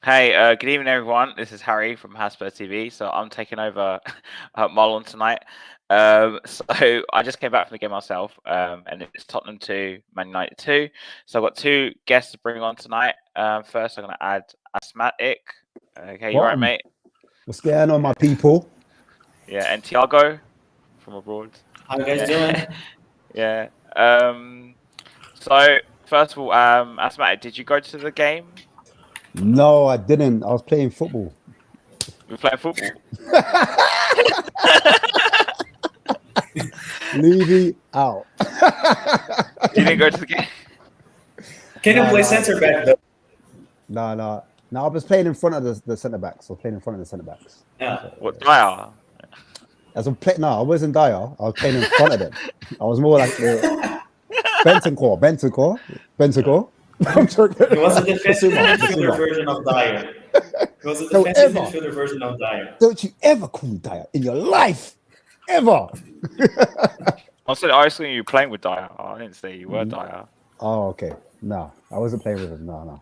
Hey, good evening, everyone. This is Harry from Hotspur TV. So I'm taking over Marlon tonight. So I just came back from the game myself, and it's Tottenham 2, Man United 2. So I've got two guests to bring on tonight. First, I'm going to add Asthmatic. Okay, you all right, Welcome. mate? What's going on, my people? Yeah, and Tiago from abroad. How you guys Yeah, doing? yeah. So first of all, Asthmatic, did you go to the game? No, I didn't. I was playing football. You were playing football. Leave me out. You didn't go to the game. Can you No, play no. center back though? No. I was playing in front of the centre backs. I was playing in front of the centre backs. Yeah. What Dyer? No, I wasn't Dyer. I was playing in front of them. I was more like Bentancur. I'm joking. He was a defensive Basuma. midfielder version of Dyer. He was a Don't defensive ever. midfielder version of Dyer. Don't you ever call me Dyer in your life, ever. I said I was seeing you playing with Dyer. I didn't say you were Dyer. Oh, okay. No, I wasn't playing with him. No.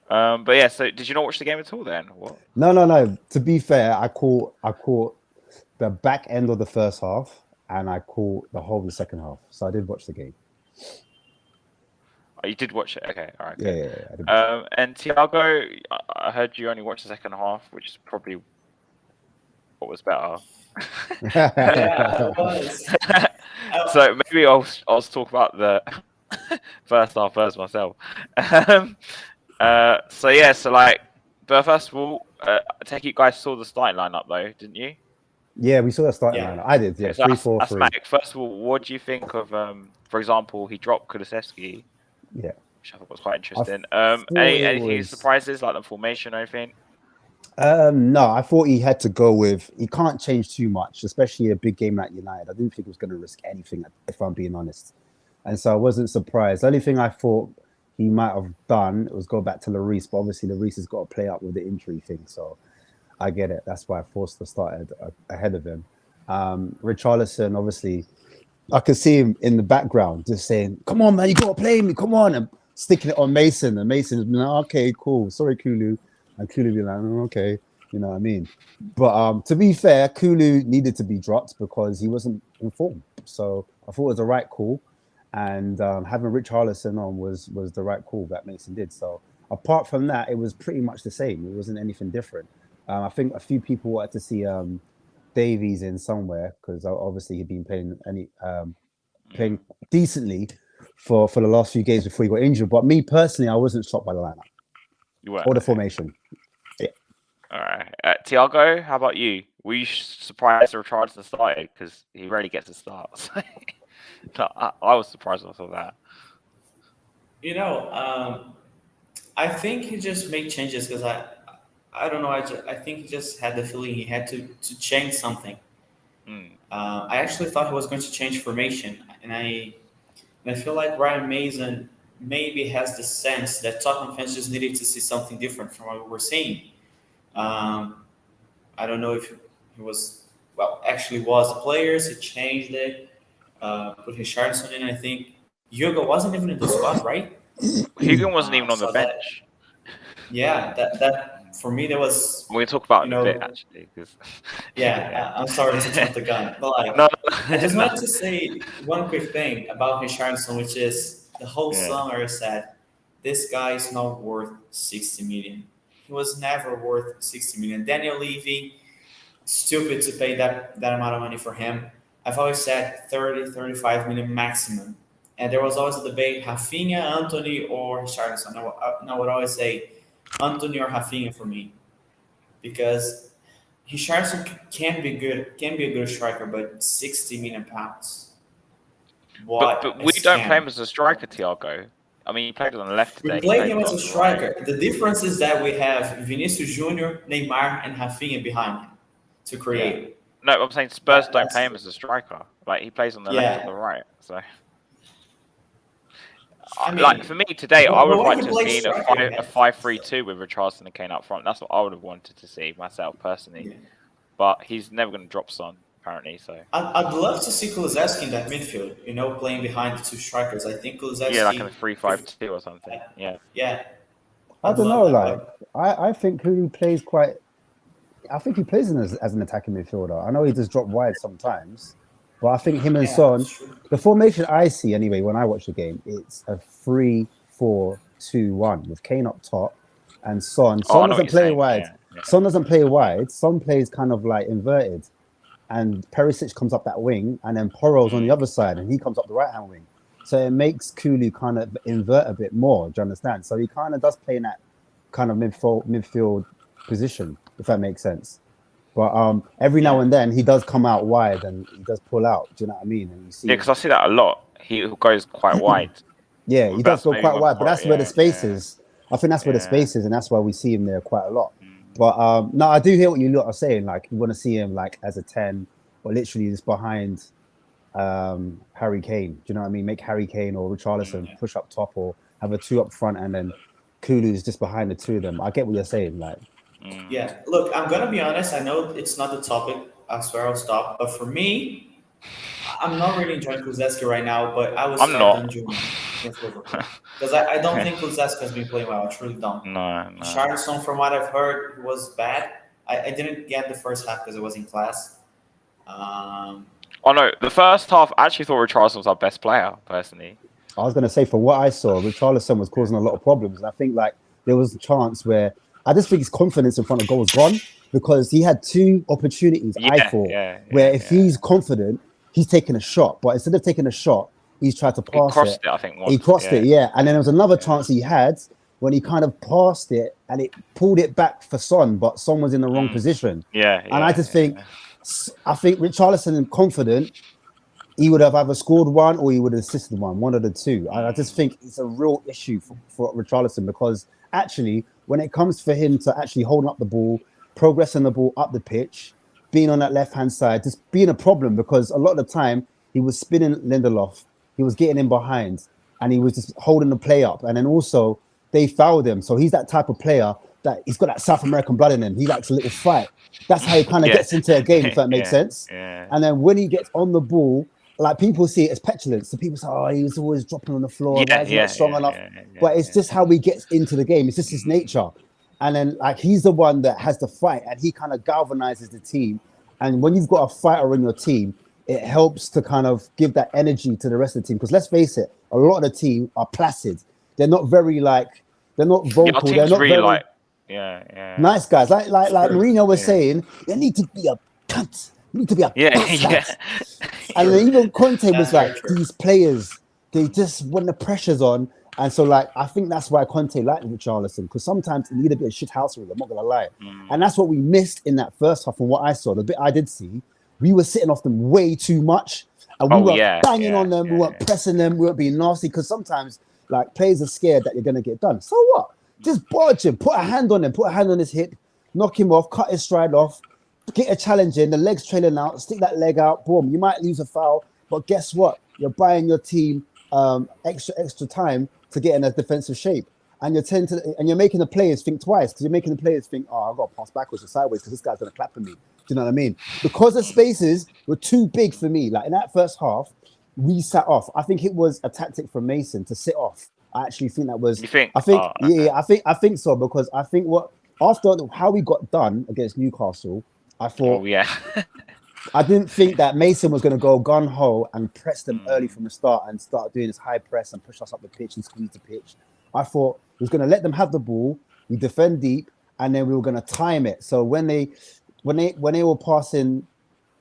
But yeah. So did you not watch the game at all then? What? No. To be fair, I caught the back end of the first half, and I caught the whole of the second half. So I did watch the game. Oh, you did watch it. Okay. All right. Yeah, Good. I did watch And Tiago, I heard you only watched the second half, which is probably what was better. Yeah, it was. So maybe I'll talk about the first half first myself. But first of all, I take it you guys saw the starting lineup though, didn't you? Yeah, we saw that starting Yeah. lineup. I did. Yeah, So 3-4-3. Asmatic, first of all, what do you think of for example, he dropped Kulusevski, Yeah. which I thought was quite interesting. thought Any it was- surprises like the formation or anything? No, I thought he had to go with. He can't change too much, especially a big game like United. I didn't think he was going to risk anything, if I'm being honest. And so I wasn't surprised. The only thing I thought he might have done was go back to Lloris, but obviously Lloris has got to play up with the injury thing. So I get it. That's why Forster started ahead of him. Richarlison, obviously, I could see him in the background just saying, "Come on, man, you got to play me. Come on," and sticking it on Mason. And Mason's been like, "Okay, cool. Sorry, Kulu." And Kulu be like, "Oh, okay," you know what I mean? But to be fair, Kulu needed to be dropped because he wasn't in form. So I thought it was the right call. And having Richarlison on was the right call that Mason did. So apart from that, it was pretty much the same. It wasn't anything different. I think a few people wanted to see Davies in somewhere because obviously he'd been playing decently for the last few games before he got injured. But me personally, I wasn't shocked by the lineup You were. or the formation. All right. Tiago, how about you? Were you surprised that Richarlison started? Because he rarely gets to start. So I was surprised when I saw that. You know, I think he just made changes because I don't know. I think he just had the feeling he had to change something. I actually thought he was going to change formation, and I feel like Ryan Mason maybe has the sense that Tottenham fans just needed to see something different from what we were seeing. I don't know if he was actually was the players. He changed it, put Richarlison in. I think Hugo wasn't even in the squad, right? Hugo wasn't even on the so bench. that for me there was. We'll talk about it You in a know, bit, actually. Cause, I'm sorry to jump the gun, but like no, I just wanted to say one quick thing about Richarlison, which is the whole summer I said this guy is not worth 60 million. He was never worth 60 million. Daniel Levy, stupid to pay that amount of money for him. I've always said 30, 35 million maximum. And there was always a debate, Rafinha, Anthony, or Richarlison. I would always say Anthony or Rafinha for me. Because Richarlison can be a good striker, but 60 million pounds. but we don't play him as a striker, Tiago. I mean, he played on the left today. We played him as a striker. Right. The difference is that we have Vinicius Junior, Neymar, and Rafinha behind him to create. Yeah. No, I'm saying Spurs don't play him as a striker. Like he plays on the left and the right. So, I mean, like for me today, I would have liked to have seen a 5-3-2 with Richarlison and Kane up front. That's what I would have wanted to see myself personally. Yeah. But he's never going to drop Son apparently. So I'd love to see Kulusevski in that midfield. Playing behind the two strikers. I think Kulusevski. Yeah, like in a 3-5-2 or something. Yeah. Yeah, I don't know. Like, I think Kulu plays quite. I think he plays as an attacking midfielder. I know he does drop wide sometimes, but I think him and Son, the formation I see anyway when I watch the game, it's a 3-4-2-1 with Kane up top and Son. Son doesn't play wide. Yeah. Son doesn't play wide. Son plays kind of like inverted, and Perisic comes up that wing, and then Porro's on the other side, and he comes up the right hand wing. So it makes Kulu kind of invert a bit more. Do you understand? So he kind of does play in that kind of midfield position, if that makes sense. But every now and then he does come out wide and he does pull out. Do you know what I mean? And you see, because I see that a lot. He goes quite wide. Yeah, he does go quite wide, but that's where the space is. I think that's where the space is, and that's why we see him there quite a lot. But no, I do hear what you lot are saying. Like, you want to see him like as a 10 or literally just behind Harry Kane. Do you know what I mean? Make Harry Kane or Richarlison push up top, or have a 2 up front, and then Kulu's just behind the 2 of them. I get what you're saying. Like, yeah. Look, I'm gonna be honest. I know it's not the topic. I swear I'll stop. But for me, I'm not really enjoying Kulusevski right now. But I was done because I don't think Kulusevski has been playing well. I truly don't. No. Richarlison, from what I've heard, was bad. I didn't get the first half because I was in class. Oh no, the first half I actually thought Richarlison was our best player, personally. I was gonna say, for what I saw, Richarlison was causing a lot of problems. And I think like there was a chance where I just think his confidence in front of goal was gone, because he had 2 opportunities, I thought, where if he's confident, he's taking a shot. But instead of taking a shot, he's tried to pass it. I think once, he crossed it, and then there was another chance he had when he kind of passed it and it pulled it back for Son, but Son was in the wrong position. And I just think, I think Richarlison confident, he would have either scored 1 or he would have assisted 1 of the 2. And I just think it's a real issue for Richarlison, because actually, when it comes for him to actually holding up the ball, progressing the ball up the pitch, being on that left-hand side, just being a problem, because a lot of the time he was spinning Lindelof, he was getting in behind, and he was just holding the play up. And then also, they fouled him. So he's that type of player that he's got that South American blood in him. He likes a little fight. That's how he kind of gets into a game, if that makes sense. And then when he gets on the ball, like, people see it as petulance. So people say, oh, he's always dropping on the floor. Why is he not strong enough? But it's just how he gets into the game. It's just his nature. And then, like, he's the one that has the fight, and he kind of galvanizes the team. And when you've got a fighter in your team, it helps to kind of give that energy to the rest of the team. Because let's face it, a lot of the team are placid. They're not very, like, they're not vocal. They're not really very nice guys. Like Mourinho was saying, they need to be a cunt. You need to be a And then even Conte was like, these players, they just, when the pressure's on. And so, like, I think that's why Conte liked Richarlison, because sometimes you need a bit of shithousery, I'm not going to lie. And that's what we missed in that first half. From what I saw, the bit I did see, we were sitting off them way too much. And we were banging on them, we weren't pressing them, we weren't being nasty, because sometimes, like, players are scared that you're going to get done. So what? Just barge him, put a hand on him, put a hand on his hip, knock him off, cut his stride off, get a challenge in, the legs trailing out, stick that leg out, boom. You might lose a foul, but guess what? You're buying your team extra time to get in a defensive shape. And you're making the players think twice, because you're making the players think, oh, I've got to pass backwards or sideways because this guy's going to clap for me. Do you know what I mean? Because the spaces were too big for me. Like, in that first half, we sat off. I think it was a tactic from Mason to sit off. I actually think that was. You think? I think so, because I think after how we got done against Newcastle, I thought. I didn't think that Mason was going to go gun ho and press them early from the start and start doing this high press and push us up the pitch and squeeze the pitch. I thought he was going to let them have the ball, we defend deep, and then we were going to time it. So when they were passing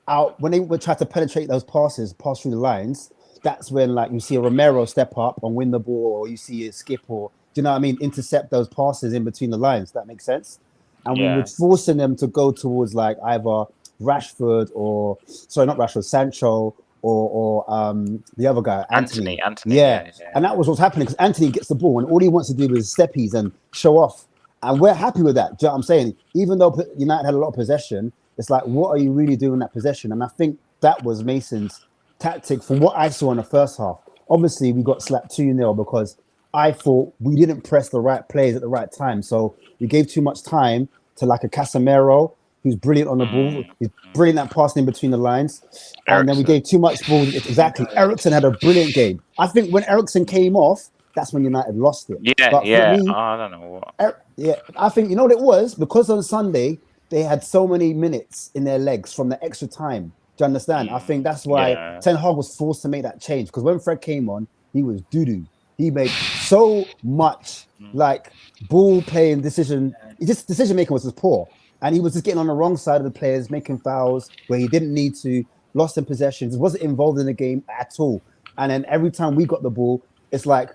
out, when they would try to penetrate those passes, pass through the lines, that's when, like, you see a Romero step up and win the ball, or you see a Skip, or, do you know what I mean, intercept those passes in between the lines. That makes sense. And we were forcing them to go towards, like, either Rashford Sancho, or the other guy, Anthony. Yeah. And that was what's happening, because Anthony gets the ball and all he wants to do is steppies and show off. And we're happy with that. Do you know what I'm saying? Even though United had a lot of possession, it's like, what are you really doing in that possession? And I think that was Mason's tactic from what I saw in the first half. Obviously, we got slapped 2-0 because I thought we didn't press the right players at the right time. So we gave too much time to, like, a Casemiro, who's brilliant on the ball. He's brilliant at passing in between the lines. And then we gave too much ball. Exactly. Eriksen had a brilliant game. I think when Eriksen came off, that's when United lost it. Yeah, But yeah. for me, I don't know what. yeah, I think you know what it was because on Sunday they had so many minutes in their legs from the extra time. Do you understand? I think that's why Ten Hag was forced to make that change because when Fred came on, he was doo-doo. He made so much like ball playing decision. Just decision making was just poor, and he was just getting on the wrong side of the players, making fouls where he didn't need to, lost in possessions, wasn't involved in the game at all. And then every time we got the ball, it's like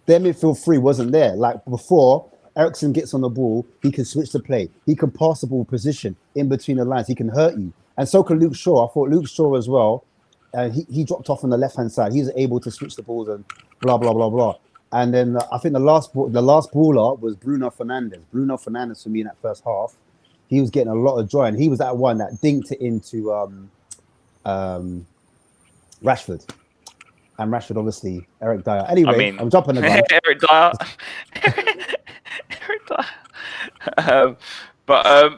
their midfield three wasn't there. Like before, Ericsson gets on the ball, he can switch the play, he can pass the ball position in between the lines, he can hurt you, and so can Luke Shaw. I thought Luke Shaw as well. He dropped off on the left hand side. He was able to switch the balls and blah blah blah blah. And then I think the last baller was Bruno Fernandes. Bruno Fernandes for me in that first half, he was getting a lot of joy, and he was that one that dinked it into Rashford. And Rashford, obviously, Eric Dyer. Anyway, I'm jumping the gun. Eric Dyer. Eric Dyer.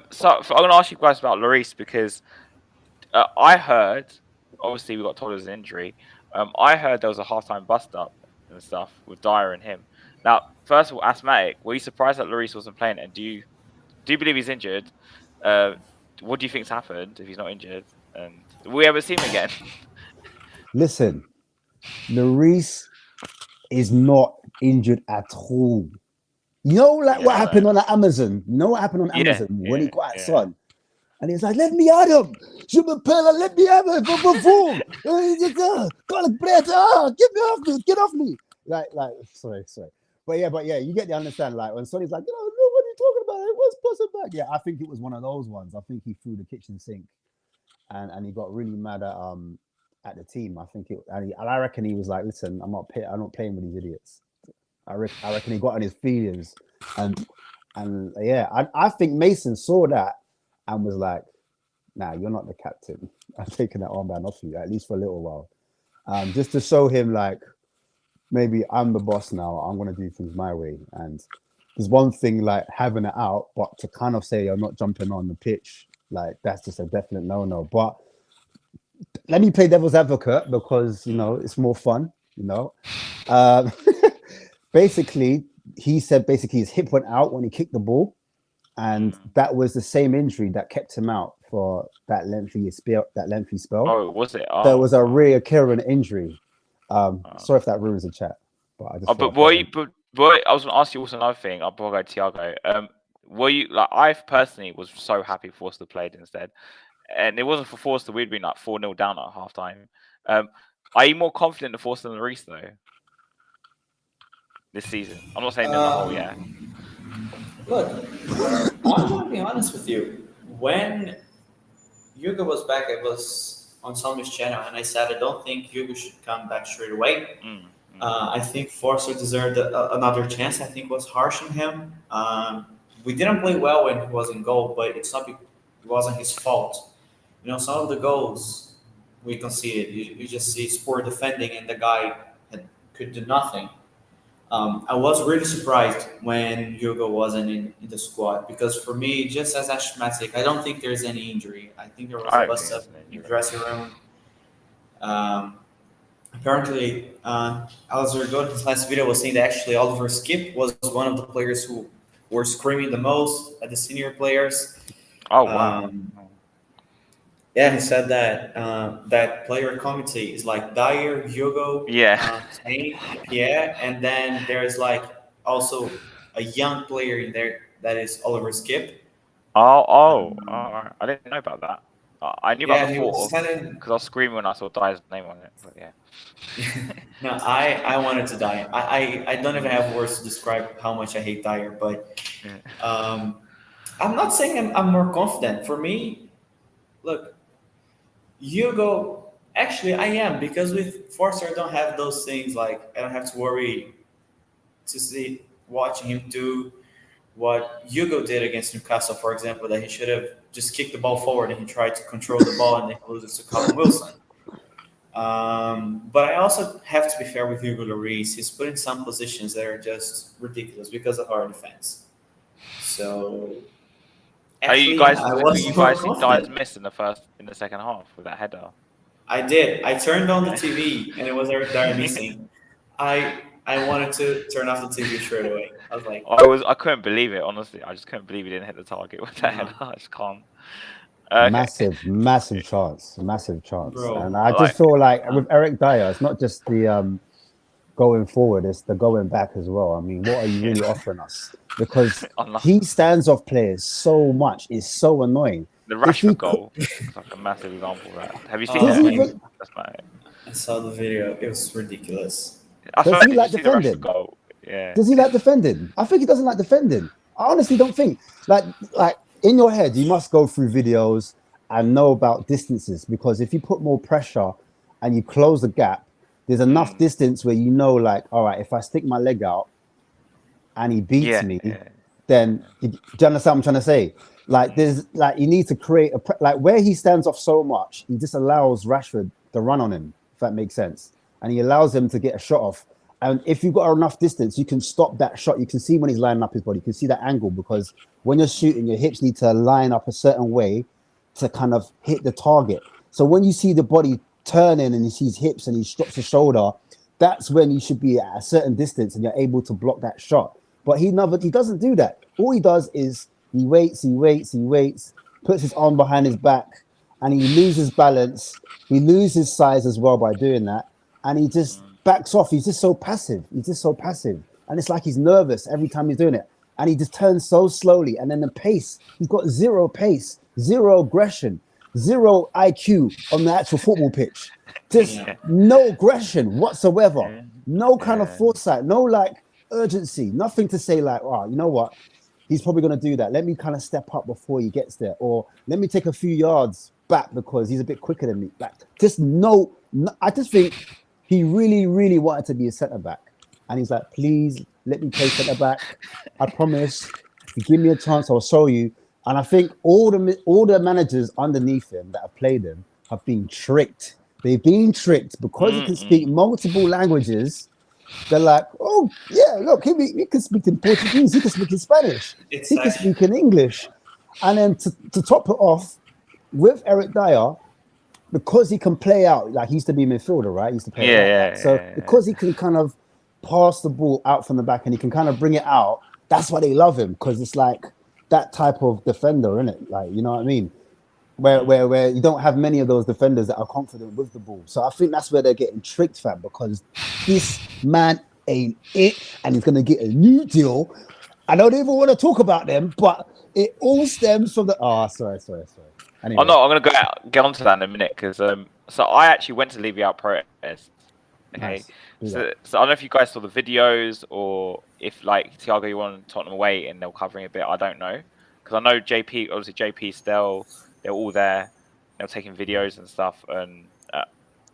So I'm going to ask you guys about Lloris because I heard, obviously, we got told it was an injury. I heard there was a halftime bust up and stuff with Dyer and him. Now, first of all, asthmatic. Were you surprised that Lloris wasn't playing? And do you believe he's injured? What do you think's happened if he's not injured? And will we ever see him again? Listen, Lloris is not injured at all. You know, what happened on Amazon? You know what happened on Amazon when he got at Son? And he's like, let me at him. Let me have him. Boom. Got bread. Get off me. Like, sorry. But yeah, you get the understand. Like when Sonny's like, what are you talking about? It was possible back. Yeah, I think it was one of those ones. I think he threw the kitchen sink, and he got really mad at the team. I think I reckon he was like, listen, I'm not playing with these idiots. I reckon he got on his feelings, and yeah, I think Mason saw that and was like, nah, you're not the captain. I'm taking that armband off you, at least for a little while. Just to show him like, maybe I'm the boss now, I'm going to do things my way. And there's one thing like having it out, but to kind of say you're not jumping on the pitch, like that's just a definite no-no. But let me play devil's advocate because, it's more fun, Basically, he said his hip went out when he kicked the ball. And that was the same injury that kept him out for that lengthy spell. Oh, was it? There was a reoccurring injury. Sorry if that ruins the chat, but I just. I was going to ask you also another thing. I'll go Thiago. Were you like? I personally was so happy Forster played instead, and it wasn't for Forster. We'd been like 4-0 down at halftime. Are you more confident in Forster than Reece though? This season, I'm not saying in the whole year. Look, I'm going to be honest with you. When Hugo was back, I was on Somi's channel, and I said I don't think Hugo should come back straight away. I think Forster deserved another chance. I think it was harsh on him. We didn't play well when he was in goal, but it wasn't his fault. Some of the goals we conceded, you just see Sport defending, and the guy could do nothing. I was really surprised when Hugo wasn't in the squad because for me, just as asthmatic, I don't think there's any injury. I think there was a bust up in the dressing room. Apparently, Alistair Good, his last video was saying that actually Oliver Skip was one of the players who were screaming the most at the senior players. Oh, wow. Yeah, he said that that player committee is like Dyer, Hugo, Kane, Pierre, and then there's like also a young player in there that is Oliver Skip. I didn't know about that. I knew about the fourth because I was screaming when I saw Dyer's name on it. But yeah. No, I wanted to die. I don't even have words to describe how much I hate Dyer, but I'm not saying I'm more confident. For me, look. Hugo, actually, I am because with Forster, I don't have those things like I don't have to worry to watching him do what Hugo did against Newcastle, for example, that he should have just kicked the ball forward and he tried to control the ball and then he loses to Callum Wilson. But I also have to be fair with Hugo Lloris. He's put in some positions that are just ridiculous because of our defense. So. Actually, you guys think Dyer's missed in the second half with that header? I did. I turned on the TV and it was Eric Dyer missing. I I wanted to turn off the TV straight away. I was like, I couldn't believe it. Honestly, I just couldn't believe he didn't hit the target with that header. I just can't. Okay. Massive chance. Bro, And I just feel like with Eric Dyer, it's not just the going forward, it's the going back as well. I mean, what are you really offering us? Because he stands off players so much. It's so annoying. The Rashford goal is like a massive example of that. Have you seen it? I saw the video. It was ridiculous. Does he like defending? Yeah. Does he like defending? I think he doesn't like defending. I honestly don't think. Like in your head, you must go through videos and know about distances, because if you put more pressure and you close the gap, there's enough distance where you know, like, all right, if I stick my leg out and he beats me, then do you understand what I'm trying to say? Like, there's like, you need to create like where he stands off so much, he just allows Rashford to run on him, if that makes sense, and he allows him to get a shot off. And if you've got enough distance, you can stop that shot. You can see when he's lining up his body. You can see that angle, because when you're shooting, your hips need to line up a certain way to kind of hit the target. So when you see the body turning and he sees hips and he stops the shoulder, that's when you should be at a certain distance and you're able to block that shot. But he doesn't do that. All he does is he waits, puts his arm behind his back, and he loses balance. He loses size as well by doing that, and he just backs off. He's just so passive. And it's like he's nervous every time he's doing it. And he just turns so slowly. And then the pace, he's got zero pace, zero aggression, zero IQ on the actual football pitch. Just no aggression whatsoever. No kind of foresight, no like urgency, nothing to say like, oh, you know what? He's probably going to do that. Let me kind of step up before he gets there. Or let me take a few yards back because he's a bit quicker than me. Like, just I just think he really, really wanted to be a centre back. And he's like, please let me play centre back. I promise. If you give me a chance, I'll show you. And I think all the managers underneath him that have played him have been tricked. They've been tricked because he can speak multiple languages. They're like, oh, yeah, look, he can speak in Portuguese. He can speak in Spanish. He can speak in English. And then to top it off, with Eric Dyer, because he can play out, like he used to be a midfielder, right? He used to play because he can kind of pass the ball out from the back and he can kind of bring it out, that's why they love him, because it's like that type of defender, isn't it? Like, you know what I mean? Where you don't have many of those defenders that are confident with the ball. So I think that's where they're getting tricked, fam, because this man ain't it, and he's going to get a new deal. I don't even want to talk about them, but it all stems from the... Oh, sorry. Anyway. I'm going to get onto that in a minute, because so I actually went to Levy out protest. Okay, nice. So I don't know if you guys saw the videos, or if like Thiago, you want Tottenham away and they're covering a bit. I don't know, because I know JP, Stell, they're all there. They're taking videos and stuff, and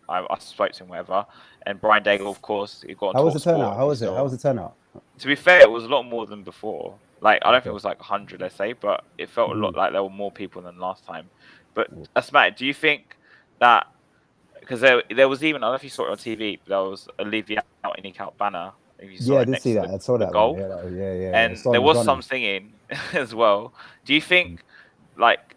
I spoke to him, whatever. And Brian Daigle, of course, he got. How was the turnout? How was the turnout? To be fair, it was a lot more than before. Like, I don't think it was like 100, let's say, but it felt a lot like there were more people than last time. But Asmat, do you think that? Because there was even, I don't know if you saw it on TV, but there was a Leave Out in Out banner. I did see that. I saw that goal. Yeah. And there was some singing as well. Do you think, like,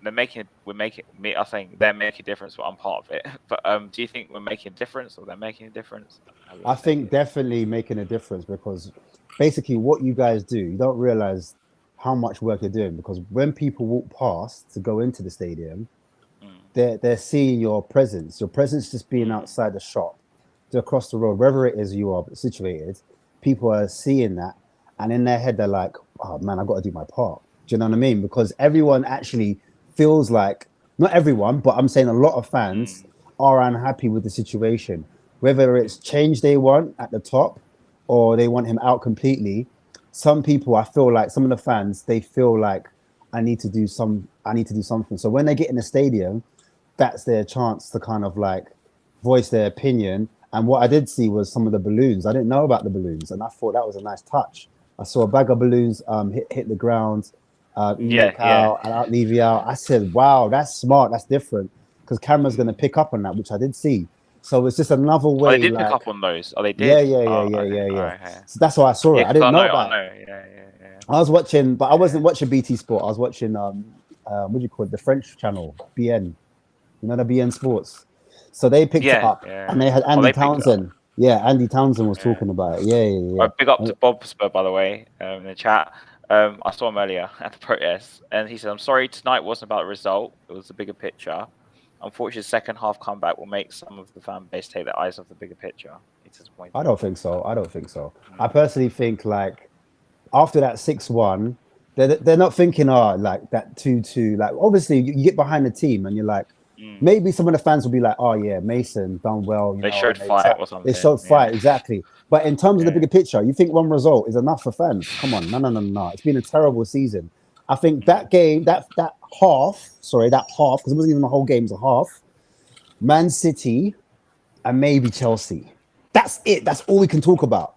they're making a difference, but I'm part of it. But do you think we're making a difference, or they're making a difference? I think definitely making a difference, because basically what you guys do, you don't realize how much work you're doing, because when people walk past to go into the stadium, they're seeing your presence just being outside the shop, to across the road, wherever it is you are situated. People are seeing that, and in their head they're like, oh man, I've got to do my part. Do you know what I mean? Because everyone actually feels like, not everyone, but I'm saying a lot of fans are unhappy with the situation, whether it's change they want at the top or they want him out completely. Some people, I feel like some of the fans, they feel like I need to do something. So when they get in the stadium, that's their chance to kind of like voice their opinion. And what I did see was some of the balloons. I didn't know about the balloons, and I thought that was a nice touch. I saw a bag of balloons hit the ground, out and out Levy out. I said, wow, that's smart, that's different, because camera's going to pick up on that, which I did see. So it's just another way. They did pick up on those. Oh, they did. Yeah. Okay. So that's why I saw it. I didn't know about it. Yeah. I was watching, but I wasn't watching BT Sport. I was watching what do you call it? The French channel, BN. You know, the BN Sports. So they picked it up, and they had Andy Townsend. Yeah, Andy Townsend was talking about it. Yeah. Big up to Bob Spur, by the way, in the chat. I saw him earlier at the protest, and he said, "I'm sorry, tonight wasn't about the result. It was the bigger picture. Unfortunately, the second half comeback will make some of the fan base take their eyes off the bigger picture." It's disappointing. I don't think so. I personally think like after that 6-1, they're not thinking, like that 2-2. Like obviously you get behind the team and you're like, maybe some of the fans will be like, oh yeah, Mason done well. They showed fight or something. They showed fight, exactly. But in terms of the bigger picture, you think one result is enough for fans? Come on, no. It's been a terrible season. I think that game, that half, because it wasn't even the whole game, it was a half. Man City and maybe Chelsea. That's it. That's all we can talk about.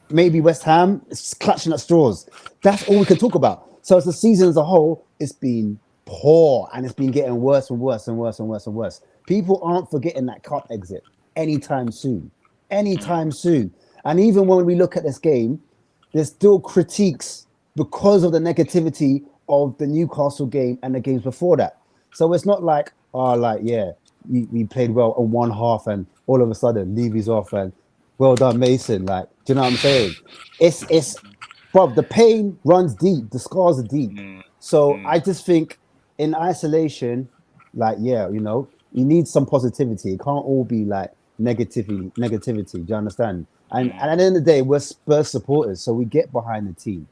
Maybe West Ham is clutching at straws. That's all we can talk about. So as the season as a whole, it's been poor and it's been getting worse and worse and worse and worse and worse. People aren't forgetting that cup exit anytime soon. And even when we look at this game, there's still critiques because of the negativity of the Newcastle game and the games before that. So it's not like, we played well on one half and all of a sudden Levy's off and well done, Mason. Like, do you know what I'm saying? It's bro, the pain runs deep, the scars are deep. So I just think in isolation, like, you need some positivity. It can't all be like negativity. Do you understand? And at the end of the day, we're Spurs supporters, so we get behind the team.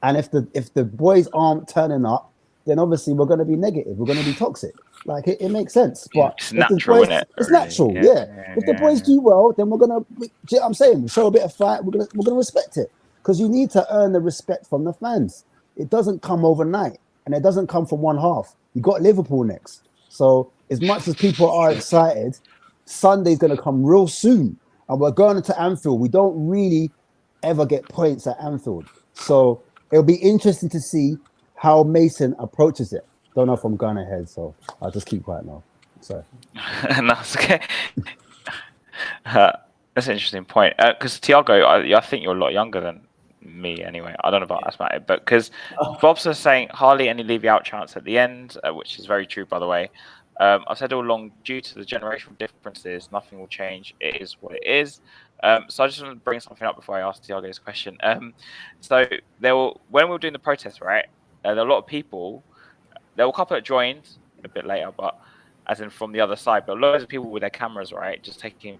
And if the boys aren't turning up, then obviously we're going to be negative. We're going to be toxic. Like it makes sense, but it's natural, isn't it? It's natural, yeah. If the boys do well, then we're gonna. Do you know what I'm saying? Show a bit of fight. We're gonna respect it because you need to earn the respect from the fans. It doesn't come overnight, and it doesn't come from one half. You got Liverpool next, so as much as people are excited, Sunday's gonna come real soon, and we're going into Anfield. We don't really ever get points at Anfield, so it'll be interesting to see how Mason approaches it. Don't know if I'm going ahead, so I'll just keep quiet now. Sorry. That's okay. That's an interesting point. Because Thiago, I think you're a lot younger than me anyway. I don't know about asthmatic, but because Bob's saying hardly any leave out chance at the end, which is very true, by the way. I've said all along, due to the generational differences, nothing will change. It is what it is. So I just want to bring something up before I ask Thiago this question. So when we were doing the protest, right, there were a lot of people. There were a couple that joined a bit later, but as in from the other side, but loads of people with their cameras, right, just taking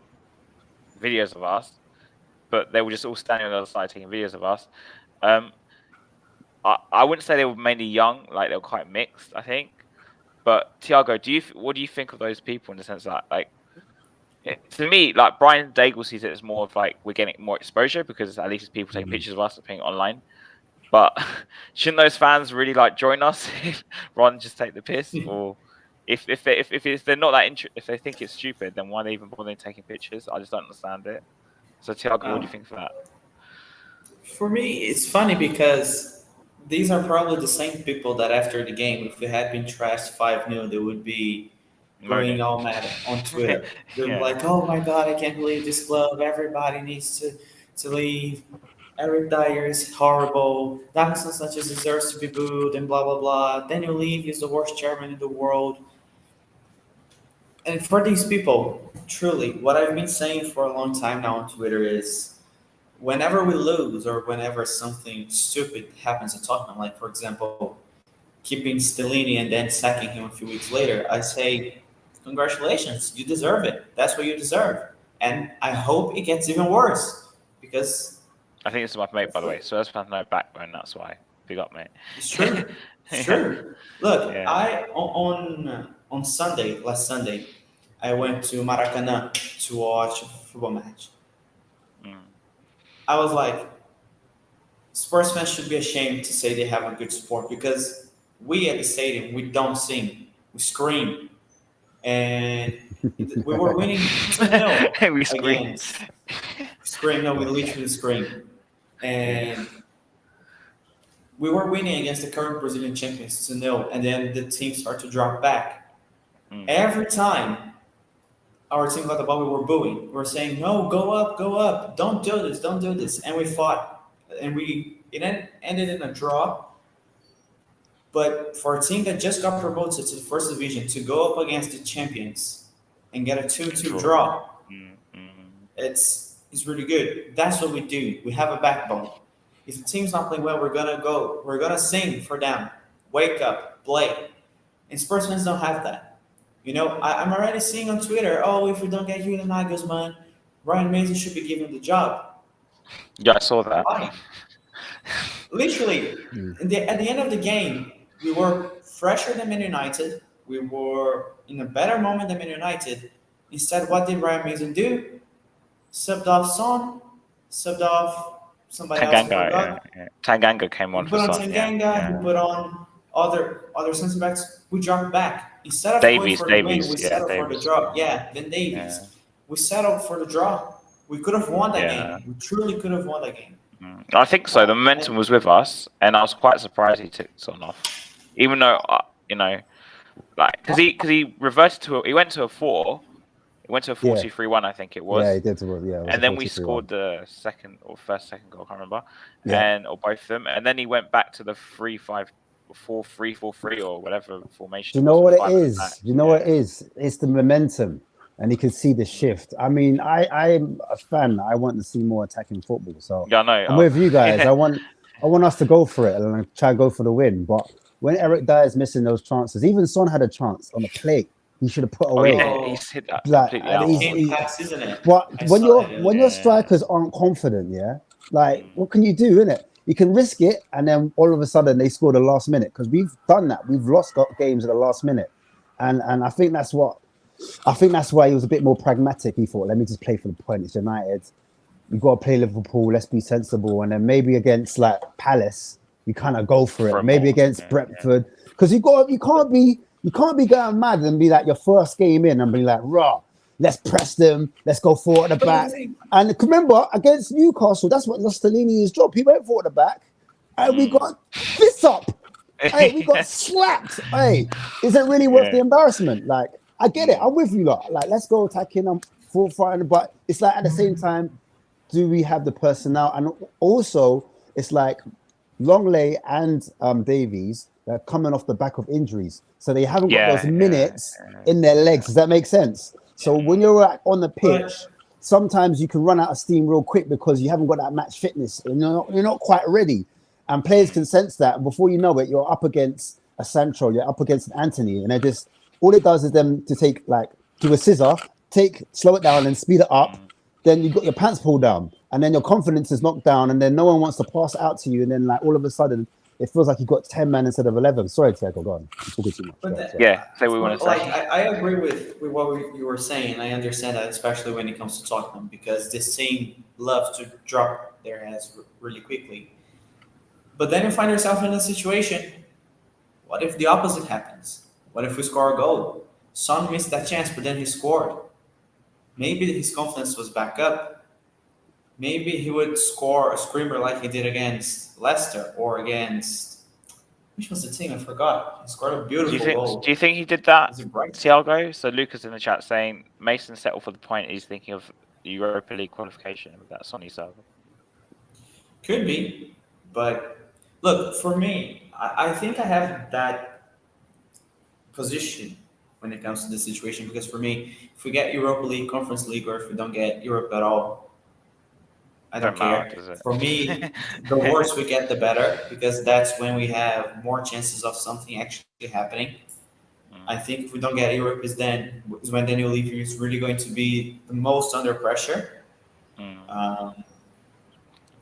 videos of us. But they were just all standing on the other side taking videos of us. I wouldn't say they were mainly young, like they were quite mixed, I think. But Thiago, what do you think of those people in the sense that, like, to me, like Brian Daigle sees it as more of like we're getting more exposure because at least people taking pictures of us and putting it online. But shouldn't those fans really like join us rather than just take the piss? Or if they're not that if they think it's stupid, then why are they even bothering taking pictures? I just don't understand it. So Thiago, what do you think of that? For me, it's funny because these are probably the same people that after the game, if we had been trashed 5-0, they would be going all mad on Twitter. They're like, "Oh my God, I can't believe this club. Everybody needs to leave. Eric Dyer is horrible. Davinson Sanchez deserves to be booed and blah, blah, blah. Daniel Levy is the worst chairman in the world." And for these people, truly, what I've been saying for a long time now on Twitter is whenever we lose or whenever something stupid happens at Tottenham, like, for example, keeping Stellini and then sacking him a few weeks later, I say, congratulations, you deserve it. That's what you deserve. And I hope it gets even worse because I think this is my mate, by the way. So that's no backbone. That's why. Big up, mate. It's true. It's true. Look, I on Sunday, last Sunday, I went to Maracanã to watch a football match. I was like, Spurs fans should be ashamed to say they have a good sport because we at the stadium, we don't sing, we scream. And we were winning 2-0 we scream. Scream, no, we literally scream. And we were winning against the current Brazilian champions 2-0, and then the team started to drop back. Every time our team got the ball, we were booing. We were saying, "No, go up, don't do this." And we fought, and it ended in a draw. But for a team that just got promoted to the first division to go up against the champions and get a 2-2 draw, it's is really good. That's what we do. We have a backbone. If the team's not playing well, we're gonna sing for them. Wake up, play. And Spurs fans don't have that. I'm already seeing on Twitter, oh, if we don't get Julian Nagelsmann, Ryan Mason should be given the job. Yeah, I saw that. Why? Literally, at the end of the game, we were fresher than Man United. We were in a better moment than Man United. Instead, what did Ryan Mason do? Subbed off Son, subbed off somebody else. Yeah. Tanganga came on He for put on Son. Tanganga, he put on other centre backs. We dropped back. Instead of Davies, going for the win, we yeah, settled for the Davies. draw. Yeah, then Davies. Yeah. We settled for the draw. We could have won that Yeah. game. We truly could have won that game. I think so. The momentum was with us, and I was quite surprised he took Son off, even though like because he reverted to he went to a 4-2-3-1, I think it was. Yeah, he did. Yeah, and then we scored the second goal, I can't remember, or both of them, and then he went back to the 3-5. 4-3-4-3 or whatever formation. Do you know what it is? Do you know what it is? It's the momentum, and you can see the shift. I mean, I'm a fan. I want to see more attacking football. So yeah, no, I'm with you guys. I want us to go for it and try and go for the win. But when Eric Dyer's missing those chances, even Son had a chance on the plate. He should have put away. He's hit that completely out. Pass, isn't it? But when your strikers aren't confident, like what can you do, innit? You can risk it, and then all of a sudden they score the last minute, because we've done that. We've lost games at the last minute, and I think that's why he was a bit more pragmatic. He thought, let me just play for the point. It's United. We've got to play Liverpool. Let's be sensible, and then maybe against like Palace, we kind of go for it. Maybe against Brentford, because you can't be going mad and be like your first game in and be like, raw. Let's press them. Let's go forward at the back. And remember, against Newcastle, that's what Stellini's job. He went forward at the back, and we got fists up. Hey, we got slapped. Hey, is it really worth the embarrassment? Like, I get it. I'm with you lot. Like, let's go attacking. I'm full fighting, but it's like at the same time, do we have the personnel? And also, it's like Longley and Davies. They're coming off the back of injuries, so they haven't got those minutes in their legs. Does that make sense? So when you're on the pitch, sometimes you can run out of steam real quick because you haven't got that match fitness and you're not quite ready. And players can sense that. And before you know it, you're up against a Sancho, you're up against an Anthony, and all it does is them to take do a scissor, slow it down and speed it up. Then you've got your pants pulled down, and then your confidence is knocked down, and then no one wants to pass it out to you, and then all of a sudden it feels like you got 10 men instead of 11. Sorry, Tiago, go on. I'm talking too much. Say we want to say. I agree with what you were saying. I understand that, especially when it comes to Tottenham, because this team loves to drop their heads really quickly. But then you find yourself in a situation, what if the opposite happens? What if we score a goal? Son missed that chance, but then he scored. Maybe his confidence was back up. Maybe he would score a screamer like he did against Leicester or against... Which was the team? I forgot. He scored a beautiful goal. Do you think he did that, Thiago? So Lucas in the chat saying Mason settled for the point. He's thinking of the Europa League qualification with that Sonny server. Could be. But look, for me, I think I have that position when it comes to this situation. Because for me, if we get Europa League, Conference League, or if we don't get Europe at all, I don't care. For me, the worse we get, the better, because that's when we have more chances of something actually happening. I think if we don't get Europe, is when Daniel Levy is really going to be the most under pressure. But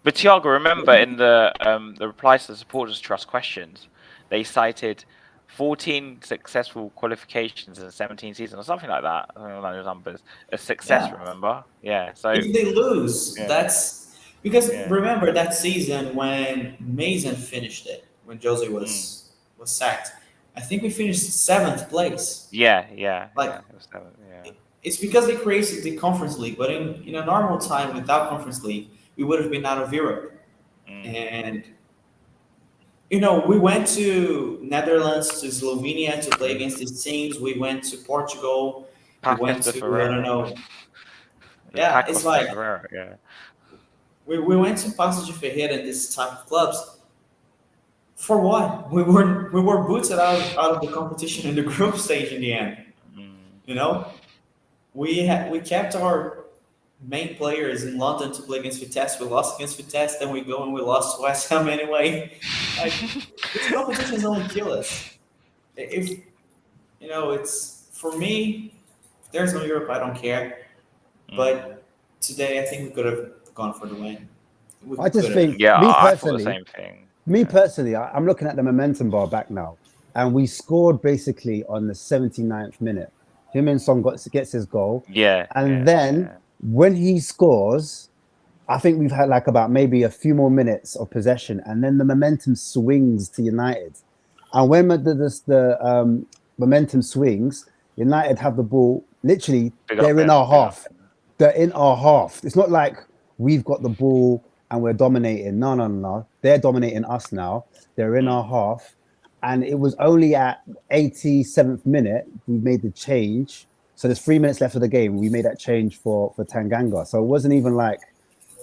Thiago, remember in the replies to the supporters trust questions, they cited 14 successful qualifications in 17 seasons or something like that. I don't know those numbers. A success, remember? Yeah. So if they lose, that's because remember that season when Mason finished it, when Jose was sacked. I think we finished 7th place. It's because they created the Conference League, but in a normal time without Conference League, we would have been out of Europe. And we went to Netherlands, to Slovenia to play against these teams. We went to Portugal. We went to I don't know. Yeah, it's like we went to Paços de Ferreira and this type of clubs. For what? We were booted out of the competition in the group stage in the end. We kept our main players in London to play against Vitesse. We lost against Vitesse, then we go and we lost to West Ham anyway. Like, these competitions only kill us. If it's for me. If there's no Europe, I don't care. But today, I think we could have gone for the win. I just think, Yeah, me I thought the personally, same thing. Personally, I'm looking at the momentum bar back now, and we scored basically on the 79th minute. Heung-Min Son gets his goal. Yeah. And then when he scores, I think we've had like about maybe a few more minutes of possession, and then the momentum swings to United. And when the momentum swings, United have the ball. Literally, they're in our half. They're in our half. It's not like we've got the ball and we're dominating. No. They're dominating us now. They're in our half. And it was only at 87th minute we made the change. So there's 3 minutes left of the game. We made that change for Tanganga. So it wasn't even like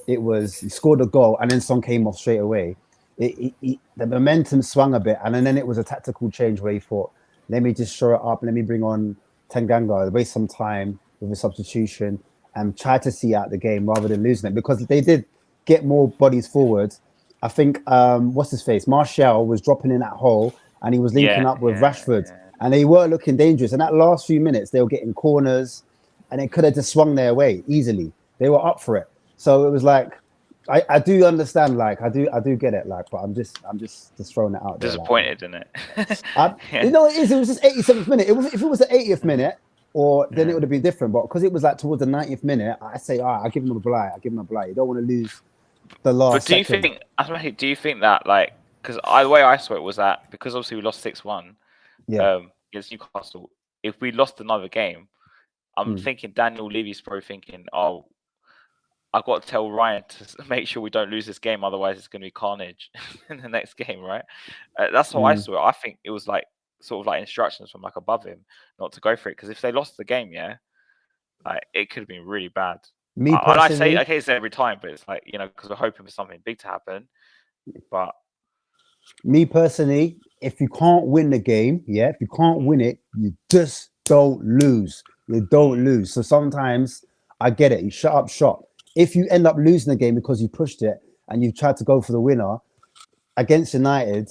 it was, he scored a goal and then Son came off straight away. The momentum swung a bit, and then it was a tactical change where he thought, let me just shore it up, let me bring on Tanganga, waste some time with a substitution and try to see out the game rather than losing it, because they did get more bodies forward. I think what's his face, Martial was dropping in that hole and he was linking up with Rashford, and they were looking dangerous. And that last few minutes they were getting corners and they could have just swung their way easily. They were up for it. So it was like, I do understand, like I do get it, like, but I'm just throwing it out there. Disappointed in it. You know, it was just 87th minute. If it was the 80th minute, or then it would have been different. But because it was like towards the 90th minute, I say, all right, I give him a blight. You don't want to lose the last. But do you think that, like, because the way I saw it was that because obviously we lost 6-1 against Newcastle, if we lost another game, I'm thinking Daniel Levy's probably thinking, oh, I've got to tell Ryan to make sure we don't lose this game, otherwise it's going to be carnage in the next game, right? That's how I saw it. I think it was like sort of like instructions from like above him not to go for it, because if they lost the game, like it could have been really bad. Me personally, and I say it's every time, but it's like, because we're hoping for something big to happen. But me personally, if you can't win the game, if you can't win it, you just don't lose. You don't lose. So sometimes I get it. You shut up shop. If you end up losing the game because you pushed it and you tried to go for the winner against United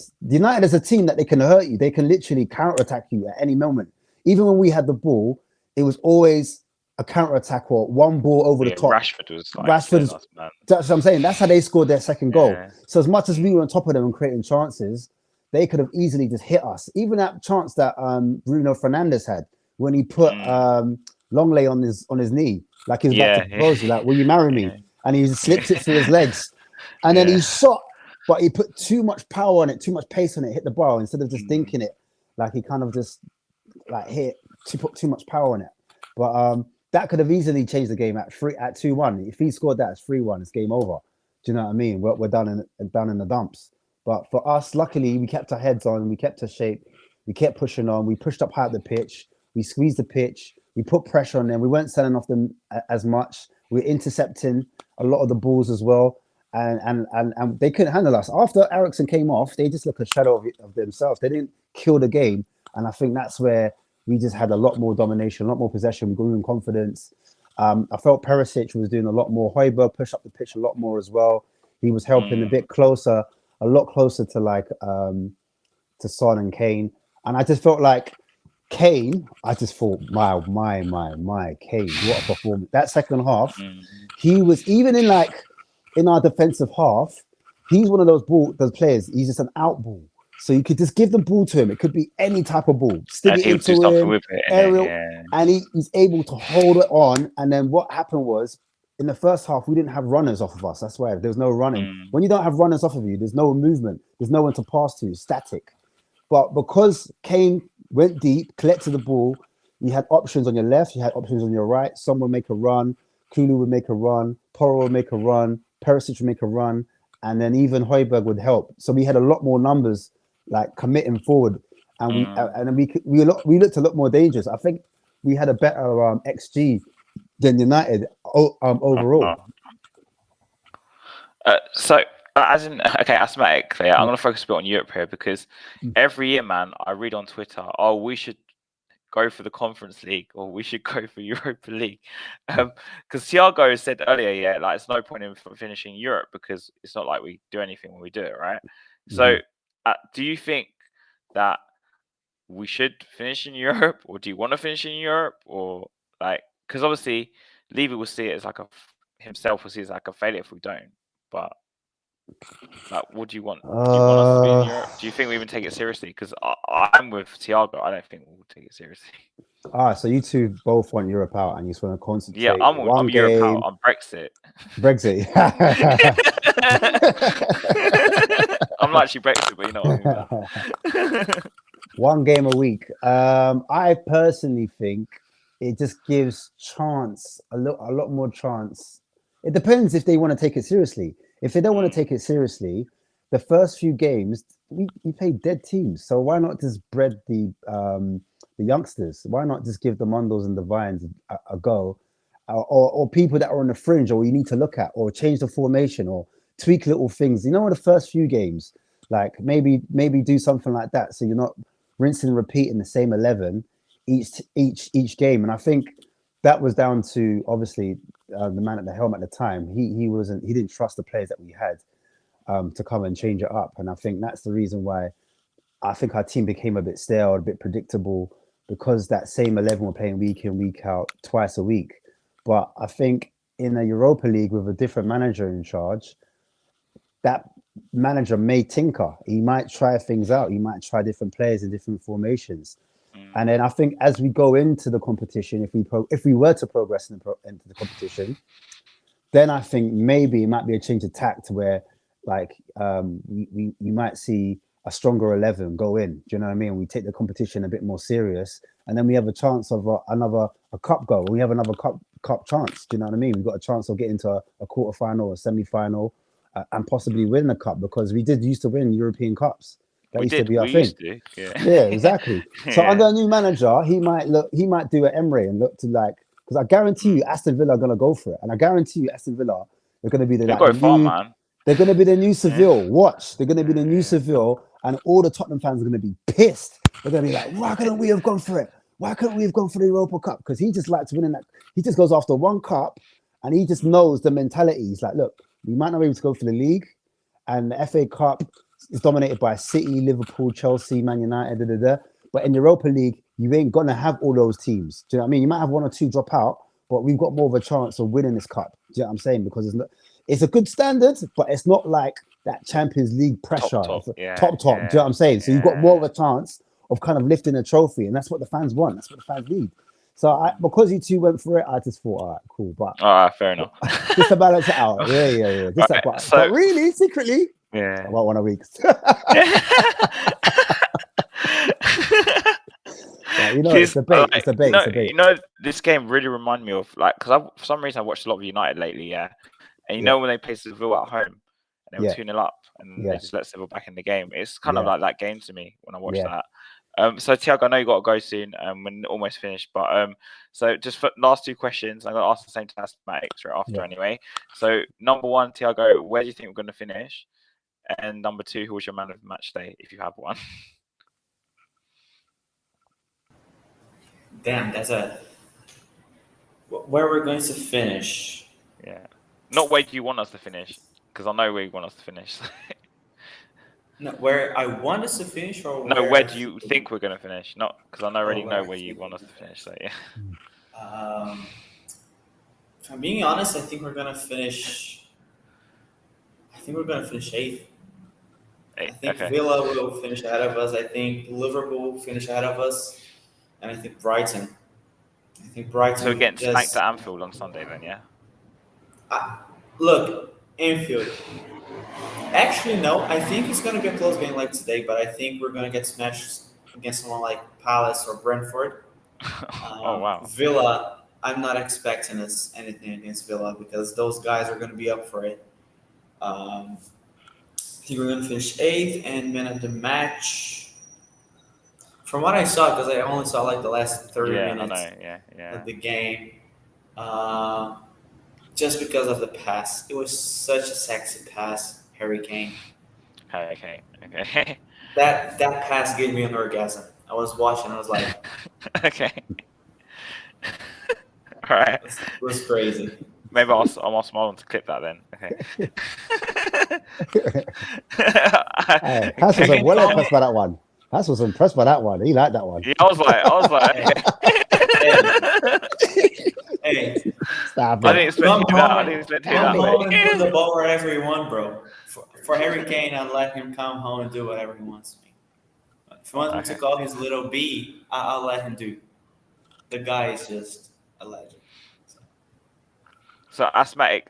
is a team that they can hurt you. They can literally counterattack you at any moment. Even when we had the ball, it was always a counterattack or one ball over the top. That's what I'm saying. That's how they scored their second goal. So as much as we were on top of them and creating chances, they could have easily just hit us. Even that chance that Bruno Fernandes had when he put Longley on his knee, like he was about to propose, like, will you marry me? And he slipped it through his legs. And then he shot, but he put too much power on it, too much pace on it, hit the bar instead of just dinking it. Like he kind of just like put too much power on it. But that could have easily changed the game at 2-1. If he scored that, it's 3-1. It's game over. Do you know what I mean? We're down in the dumps. But for us, luckily, we kept our heads on. We kept our shape. We kept pushing on. We pushed up high at the pitch. We squeezed the pitch. We put pressure on them. We weren't selling off them as much. We were intercepting a lot of the balls as well. And they couldn't handle us. After Eriksen came off, they just looked a shadow of themselves. They didn't kill the game. And I think that's where we just had a lot more domination, a lot more possession. We grew in confidence. I felt Perisic was doing a lot more. Højbjerg pushed up the pitch a lot more as well. He was helping a bit closer, a lot closer to like to Son and Kane. And I just felt like Kane, I just thought, my Kane, what a performance. That second half, he was even in our defensive half, he's one of those players, he's just an out ball. So you could just give the ball to him. It could be any type of ball. Stick it into him, with it, aerial, and he's able to hold it on. And then what happened was, in the first half, we didn't have runners off of us. That's why there was no running. When you don't have runners off of you, there's no movement. There's no one to pass to, static. But because Kane went deep, collected the ball, you had options on your left, you had options on your right. Someone would make a run, Kulu would make a run, Porro would make a run, Perisic would make a run, and then even Højbjerg would help. So we had a lot more numbers like committing forward, and we looked a lot more dangerous. I think we had a better XG than United overall. So asthmatically, I'm going to focus a bit on Europe here, because every year, man, I read on Twitter, we should go for the Conference League or we should go for Europa League. Because Thiago said earlier, like it's no point in finishing Europe because it's not like we do anything when we do it, right? So, do you think that we should finish in Europe, or do you want to finish in Europe, or like because obviously Levy will see it as like himself will see it as like a failure if we don't, but. Like, what do you want? Do you want us to be in Europe? Do you think we even take it seriously? Because I'm with Thiago. I don't think we'll take it seriously. So you two both want Europe out, and you just want to concentrate. Yeah, I'm Europe out. I'm Brexit. Brexit. I'm not actually Brexit, but you know what I mean. One game a week. I personally think it just gives chance a lot more chance. It depends if they want to take it seriously. If they don't want to take it seriously, the first few games we play dead teams. So why not just bread the youngsters? Why not just give the Mondos and the Vines a go, or people that are on the fringe, or you need to look at, or change the formation, or tweak little things. You know, in the first few games, like maybe do something like that, so you're not rinsing and repeating the same 11 each game. And I think that was down to obviously the man at the helm at the time. He didn't trust the players that we had to come and change it up. And I think that's the reason why I think our team became a bit stale, a bit predictable, because that same 11 were playing week in, week out, twice a week. But I think in a Europa League with a different manager in charge, that manager may tinker. He might try things out. He might try different players in different formations. And then I think as we go into the competition, if we were to progress into the competition, then I think maybe it might be a change of tact where, like, we might see a stronger 11 go in. Do you know what I mean? We take the competition a bit more serious, and then we have a chance of a cup goal. We have another cup chance. Do you know what I mean? We've got a chance of getting to a quarterfinal, a semi-final, and possibly win the cup, because we used to win European cups. That used to be our thing. Yeah, exactly. So under a new manager, he might do an Emre and look to, like, because I guarantee you Aston Villa are gonna go for it, and I guarantee you Aston Villa are gonna be They're gonna be the new Seville. Watch, they're gonna be the new Seville, and all the Tottenham fans are gonna be pissed. They're gonna be like, why couldn't we have gone for it? Why couldn't we have gone for the Europa Cup? Because he just likes winning that. He just goes after one cup, and he just knows the mentality. He's like, look, we might not be able to go for the league, and the FA Cup is dominated by City, Liverpool, Chelsea, Man United, But in Europa League, you ain't gonna have all those teams. Do you know what I mean? You might have one or two drop out, but we've got more of a chance of winning this cup. Do you know what I'm saying? Because it's a good standard, but it's not like that Champions League pressure. Top. Do you know what I'm saying? So you've got more of a chance of kind of lifting a trophy, and that's what the fans want. That's what the fans need. So because you two went for it, I just thought, all right, cool. But fair enough. Just to balance it out. Yeah. Just right, but really, secretly, I want 1 a week. You know, it's a bait. It's a bait. You know, this game really reminded me of, like, because for some reason I watched a lot of United lately, and you know when they play Seville at home and they were 2-0 up and they just let Seville back in the game. It's kind of like that game to me when I watch that. So Thiago, I know you got to go soon. We're almost finished, but so just for last two questions, I'm gonna ask the same to mathematics right after anyway. So number one, Thiago, where do you think we're gonna finish? And number two, who was your man of the match day, if you have one? Damn, that's where we're going to finish. Yeah, not where do you want us to finish, because I know where you want us to finish. No, where I want us to finish, or where do you think we're going to finish? Not because I already know where you want us to finish. So yeah. If I'm being honest, I think we're going to finish. I think we're going to finish eighth. I think Villa will finish ahead of us. I think Liverpool will finish ahead of us, and I think Brighton. So we're getting smacked at Anfield on Sunday, then, yeah. Look, Anfield. Actually, no. I think it's going to be a close game like today, but I think we're going to get smashed against someone like Palace or Brentford. Oh, wow. Villa, I'm not expecting anything against Villa because those guys are going to be up for it. I think we're going to finish eighth, and man of the match. From what I saw, because I only saw like the last 30 minutes of the game, just because of the pass. It was such a sexy pass, Harry Kane. Okay. That pass gave me an orgasm. I was watching, I was like, Okay. All right. It was crazy. Maybe I'll ask Marlon to clip that then. Okay. Hey, Hass was well impressed by that one. Hass was impressed by that one. He liked that one. Yeah, I was like. Hey, Stop I it. didn't expect to do that. I didn't expect to do come home and put that. the ball wherever you want, bro. For Harry Kane, I'll let him come home and do whatever he wants to me. If he wants me to call his little B, I'll let him do. The guy is just a legend. So, Asthmatic,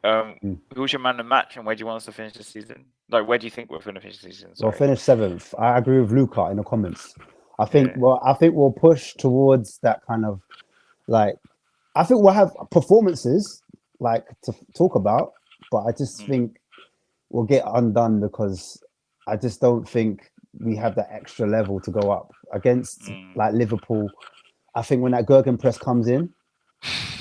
who's your man of the match, and where do you want us to finish the season? Like, where do you think we're going to finish the season? We'll finish 7th. I agree with Luca in the comments. I think we'll push towards that kind of like. I think we'll have performances like to talk about, but I just think we'll get undone because I just don't think we have that extra level to go up against like Liverpool. I think when that Gergen press comes in,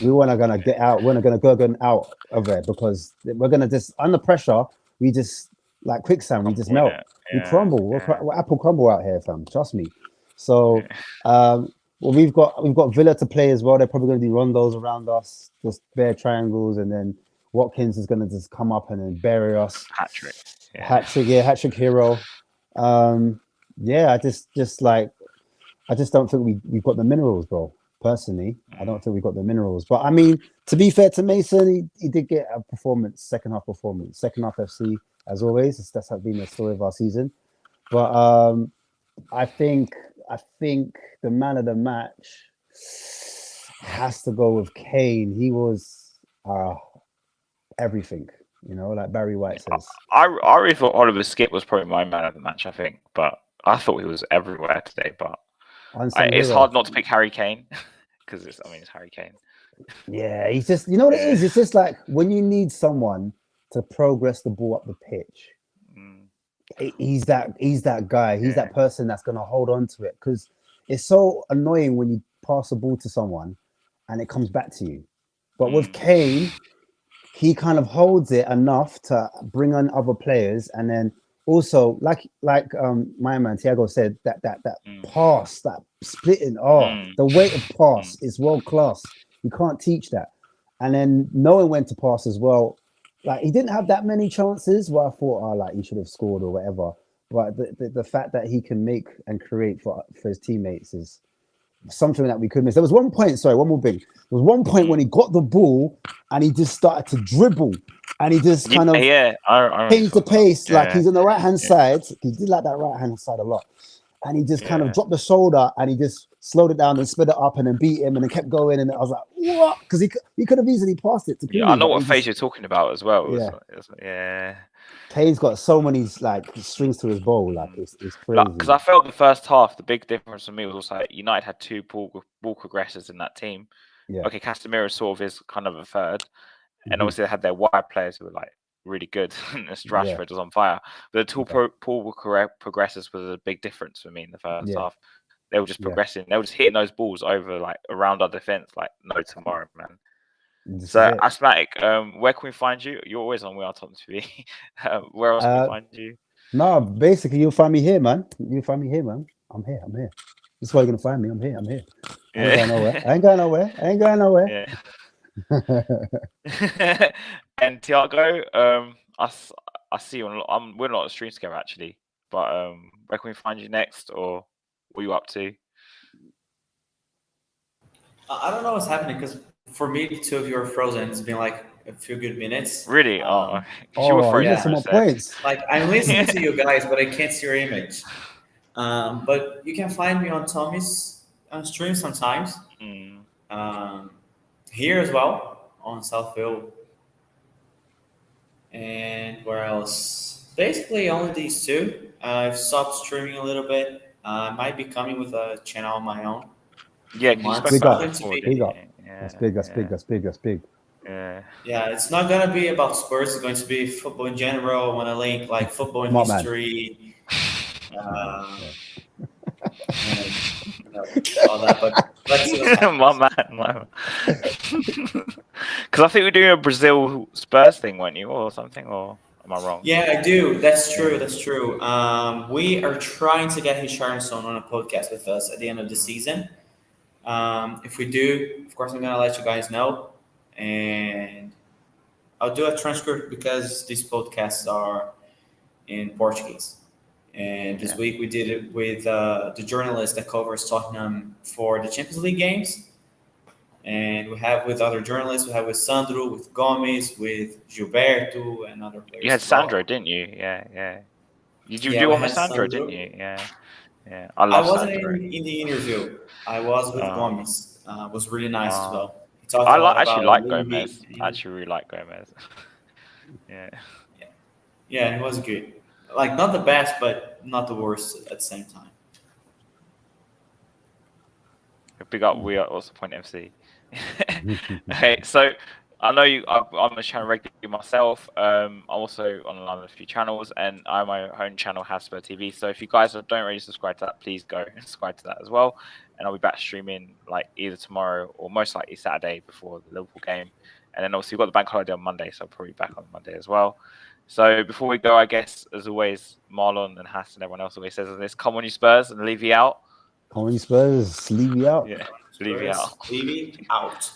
we weren't gonna get out. We're not gonna Gergen out of there because we're gonna just under pressure. We just like quicksand. We just melt. We crumble. We're apple crumble out here, fam. Trust me. So, well, we've got Villa to play as well. They're probably gonna do rondos around us, just bare triangles, and then Watkins is gonna just come up and then bury us. Hat trick hero. I just don't think we've got the minerals, bro. Personally, I don't think we've got the minerals. But I mean, to be fair to Mason, he did get a performance, second half FC, as always. That's been the story of our season. But I think the man of the match has to go with Kane. He was everything, like Barry White says. I really thought Oliver Skip was probably my man of the match, I think. But I thought he was everywhere today. But it's hard not to pick Harry Kane because it's Harry Kane. Yeah, he's just, what it is? It's just like when you need someone to progress the ball up the pitch. He's that guy. He's that person that's going to hold on to it because it's so annoying when you pass the ball to someone and it comes back to you. But with Kane, he kind of holds it enough to bring on other players, and then also like my man Thiago said, that pass, that splitting, the weight of pass is world class. You can't teach that. And then knowing when to pass as well. Like he didn't have that many chances where I thought, he should have scored or whatever. But the fact that he can make and create for his teammates is something that we could miss. There was one point, one more thing. There was one point when he got the ball and he just started to dribble and he just kind of changed the pace. Like he's on the right hand side. He did like that right hand side a lot. And he just kind of dropped the shoulder and he just slowed it down and sped it up and then beat him and then kept going. And I was like, what? Because he could have easily passed it to Cleary. I know what phase you're talking about as well. Kane's got so many strings to his bow. Like it's crazy. Because I felt the first half, the big difference for me was also United had two ball progressors in that team. Yeah. Okay, Casemiro sort of is kind of a third. And obviously they had their wide players who were like really good. Rashford was on fire. But the two Paul progressors was a big difference for me in the first half. They were just progressing. They were just hitting those balls over like around our defense like no tomorrow, man. So Asthmatic, where can we find you? You're always on We Are Tottenham TV. Where else can we find you? No, basically you'll find me here, man. I'm here. This is where you're gonna find me. I'm here. I ain't going nowhere. Yeah. And Thiago, I see you on. We're not on a stream together actually, but where can we find you next, or what are you up to? I don't know what's happening because for me, the two of you are frozen. It's been like a few good minutes. Really? You get some more points. Like I'm listening to you guys, but I can't see your image. But you can find me on Tommy's stream sometimes. Here as well on Southfield. And where else? Basically only these two. I've stopped streaming a little bit. I might be coming with a channel on my own. Yeah, That's big. Yeah, it's not gonna be about Spurs. It's going to be football in general. I want to link like football in history. All that, but let's see what's happening. My man. Because I think we're doing a Brazil Spurs thing, weren't you, or something? Or am I wrong? Yeah, I do. That's true. We are trying to get Richarlison on a podcast with us at the end of the season. If we do, of course, I'm gonna let you guys know, and I'll do a transcript because these podcasts are in Portuguese. And this week we did it with the journalist that covers Tottenham for the Champions League games. And we have with other journalists, we have with Sandro, with Gomes, with Gilberto, and other players. You had as well. Sandro, didn't you? Yeah. You Yeah, do we one with had Sandro, Sandro. didn't you? Yeah. I I love wasn't Sandro. in the interview. I was with Oh. Gomes. It was really nice as Oh. well. He talked I a lot actually about like Gomez. League. I actually really like Gomez. Yeah. Yeah, it was good. Like not the best, but not the worst at the same time. Big up, we are also Point FC. Okay, so I know I'm a channel regular myself. I'm also on a few channels, and I have my own channel, Hotspur TV. So if you guys don't already subscribe to that, please go and subscribe to that as well. And I'll be back streaming like either tomorrow or most likely Saturday before the Liverpool game. And then obviously we've got the bank holiday on Monday, so I'll probably be back on Monday as well. So before we go, I guess as always, Marlon and Hassan and everyone else always says this: come on, you Spurs, and leave you out. Come on, you Spurs, leave you out. Yeah, leave you out. Leave it out.